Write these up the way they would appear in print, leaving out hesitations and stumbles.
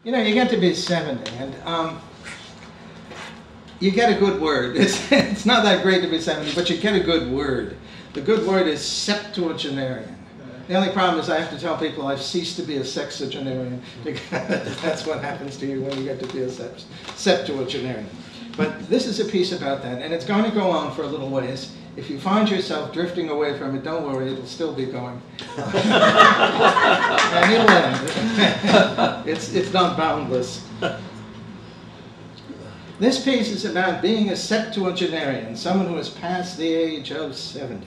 You know, you get to be 70, and you get a good word. It's not that great to be 70, but you get a good word. The good word is septuagenarian. The only problem is I have to tell people I've ceased to be a sexagenarian, because that's what happens to you when you get to be a septuagenarian. But this is a piece about that, and it's going to go on for a little ways. If you find yourself drifting away from it, don't worry, it'll still be going. And it'll end. It's not boundless. This piece is about being a septuagenarian, someone who has passed the age of 70.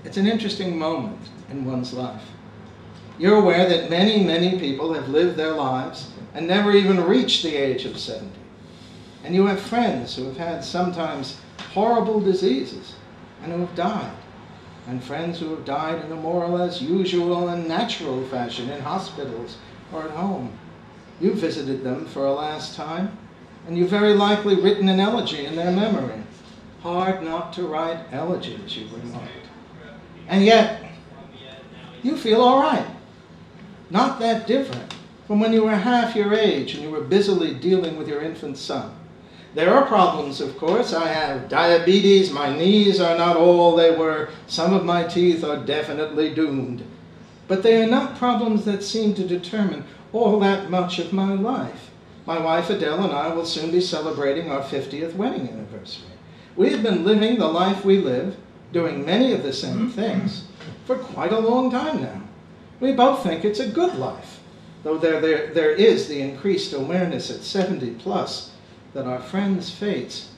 It's an interesting moment in one's life. You're aware that many, many people have lived their lives and never even reached the age of 70. And you have friends who have had sometimes horrible diseases and who have died. And friends who have died in a more or less usual and natural fashion in hospitals or at home. You've visited them for a last time, and you've very likely written an elegy in their memory. Hard not to write elegies, you've remarked. And yet, you feel all right. Not that different from when you were half your age and you were busily dealing with your infant son. There are problems, of course. I have diabetes, my knees are not all they were, some of my teeth are definitely doomed. But they are not problems that seem to determine all that much of my life. My wife Adele and I will soon be celebrating our 50th wedding anniversary. We have been living the life we live, doing many of the same things, for quite a long time now. We both think it's a good life, though there is the increased awareness at 70 plus that our friends' fates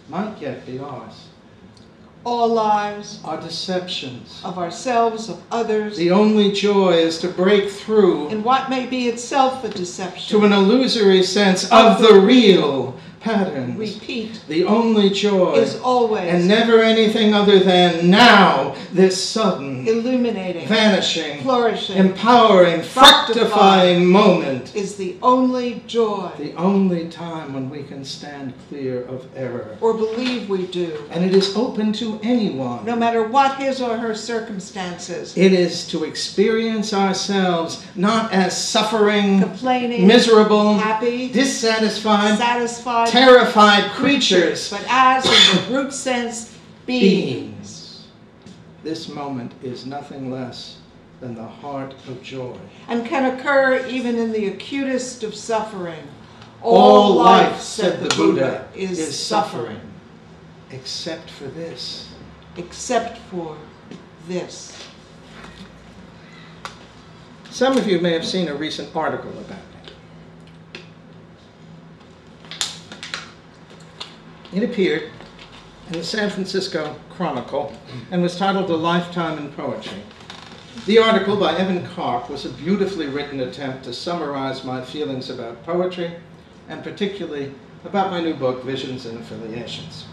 might yet be ours. All lives are deceptions of ourselves, of others. The only joy is to break through in what may be itself a deception to an illusory sense of the real patterns. Repeat. The only joy is always and never anything other than now, this sudden, illuminating, vanishing, flourishing, empowering, fructifying moment is the only joy. The only time when we can stand clear of error. Or believe we do. And it is open to anyone. No matter what his or her circumstances. It is to experience ourselves not as suffering, complaining, miserable, happy, dissatisfied, satisfied, terrified creatures, but as in the root sense, beings. This moment is nothing less than the heart of joy. And can occur even in the acutest of suffering. All life, said the Buddha, is suffering. Except for this. Except for this. Some of you may have seen a recent article about it. It appeared in the San Francisco Chronicle and was titled A Lifetime in Poetry. The article by Evan Karp was a beautifully written attempt to summarize my feelings about poetry, and particularly about my new book, Visions and Affiliations.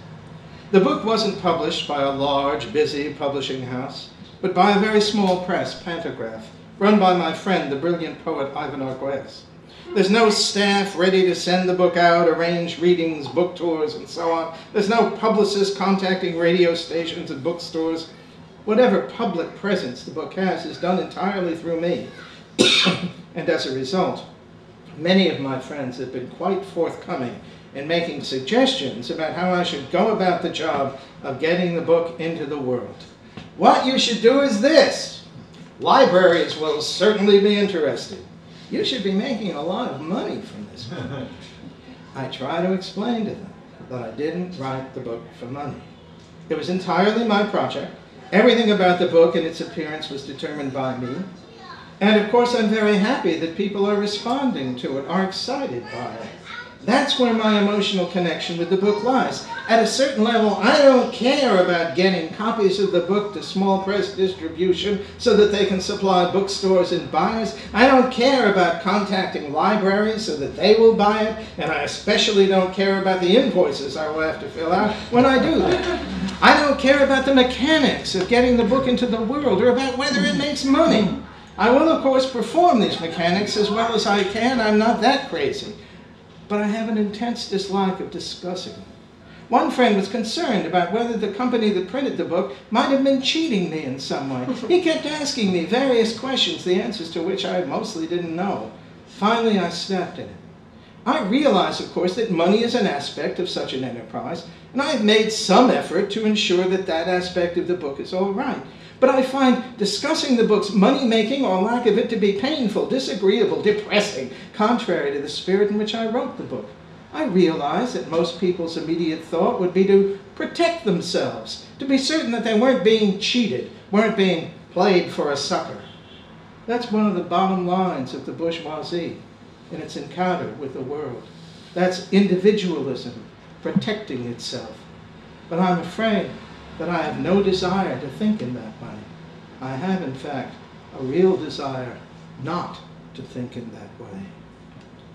The book wasn't published by a large, busy publishing house, but by a very small press, Pantograph, run by my friend, the brilliant poet Ivan Arguez. There's no staff ready to send the book out, arrange readings, book tours, and so on. There's no publicist contacting radio stations and bookstores. Whatever public presence the book has is done entirely through me. And as a result, many of my friends have been quite forthcoming in making suggestions about how I should go about the job of getting the book into the world. What you should do is this. Libraries will certainly be interested. You should be making a lot of money from this book. I try to explain to them that I didn't write the book for money. It was entirely my project. Everything about the book and its appearance was determined by me. And of course, I'm very happy that people are responding to it, are excited by it. That's where my emotional connection with the book lies. At a certain level, I don't care about getting copies of the book to small press distribution so that they can supply bookstores and buyers. I don't care about contacting libraries so that they will buy it, and I especially don't care about the invoices I will have to fill out when I do that. I don't care about the mechanics of getting the book into the world or about whether it makes money. I will, of course, perform these mechanics as well as I can. I'm not that crazy. But I have an intense dislike of discussing them. One friend was concerned about whether the company that printed the book might have been cheating me in some way. He kept asking me various questions, the answers to which I mostly didn't know. Finally, I snapped at it. I realize, of course, that money is an aspect of such an enterprise, and I have made some effort to ensure that that aspect of the book is all right. But I find discussing the book's money-making or lack of it to be painful, disagreeable, depressing, contrary to the spirit in which I wrote the book. I realize that most people's immediate thought would be to protect themselves, to be certain that they weren't being cheated, weren't being played for a sucker. That's one of the bottom lines of the bourgeoisie in its encounter with the world. That's individualism protecting itself. But I'm afraid that I have no desire to think in that way. I have, in fact, a real desire not to think in that way.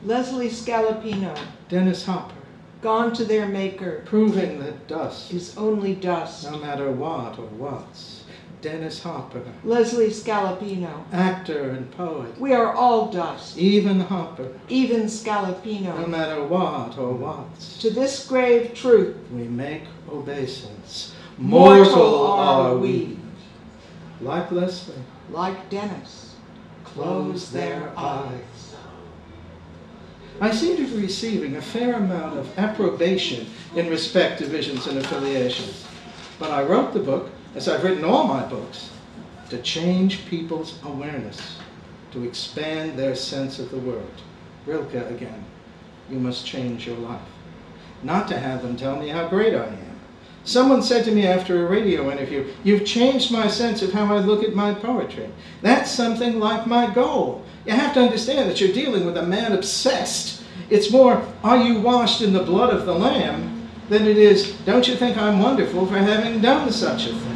Leslie Scalapino, Dennis Hopper, gone to their maker, proving that dust is only dust. no matter what or what's. Dennis Hopper, Leslie Scalapino, actor and poet. we are all dust, Even Hopper, even no Scalapino. matter what or what's. To this grave truth, We make obeisance. mortal are we. Like Leslie, Like Dennis, close their eyes. I seem to be receiving a fair amount of approbation in respect to visions and affiliations. But I wrote the book, as I've written all my books, to change people's awareness, to expand their sense of the world. Rilke again, you must change your life. Not to have them tell me how great I am. Someone said to me after a radio interview, "You've changed my sense of how I look at my poetry." That's something like my goal. You have to understand that you're dealing with a man obsessed. It's more, are you washed in the blood of the Lamb, than it is, don't you think I'm wonderful for having done such a thing?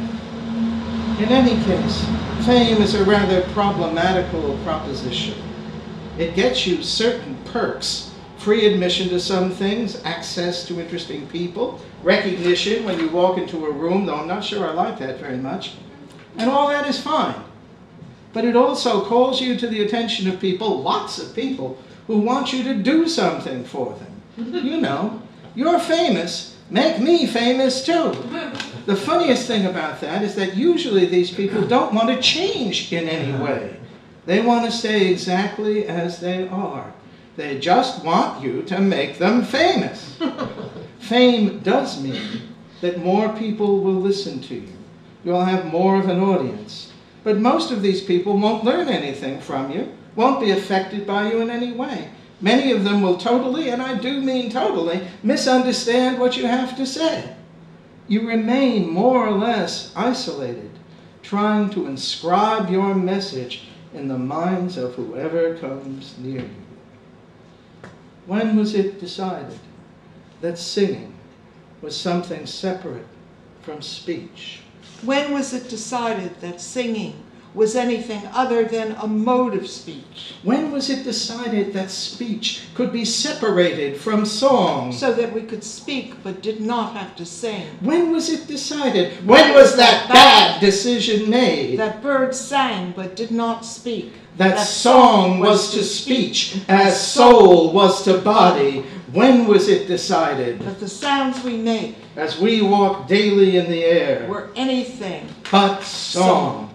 In any case, fame is a rather problematical proposition. It gets you certain perks: free admission to some things, access to interesting people, recognition when you walk into a room, though I'm not sure I like that very much. And all that is fine. But it also calls you to the attention of people, lots of people, who want you to do something for them. You know, you're famous, make me famous too. The funniest thing about that is that usually these people don't want to change in any way. They want to stay exactly as they are. They just want you to make them famous. Fame does mean that more people will listen to you. You'll have more of an audience. But most of these people won't learn anything from you, won't be affected by you in any way. Many of them will totally, and I do mean totally, misunderstand what you have to say. You remain more or less isolated, trying to inscribe your message in the minds of whoever comes near you. When was it decided that singing was something separate from speech? When was it decided that singing was anything other than a mode of speech? When was it decided that speech could be separated from song? So that we could speak but did not have to sing. When was it decided? When was that bad decision made? That birds sang but did not speak. That song was to speech as soul was to body. When was it decided? That the sounds we make As we walk daily in the air, were anything but song.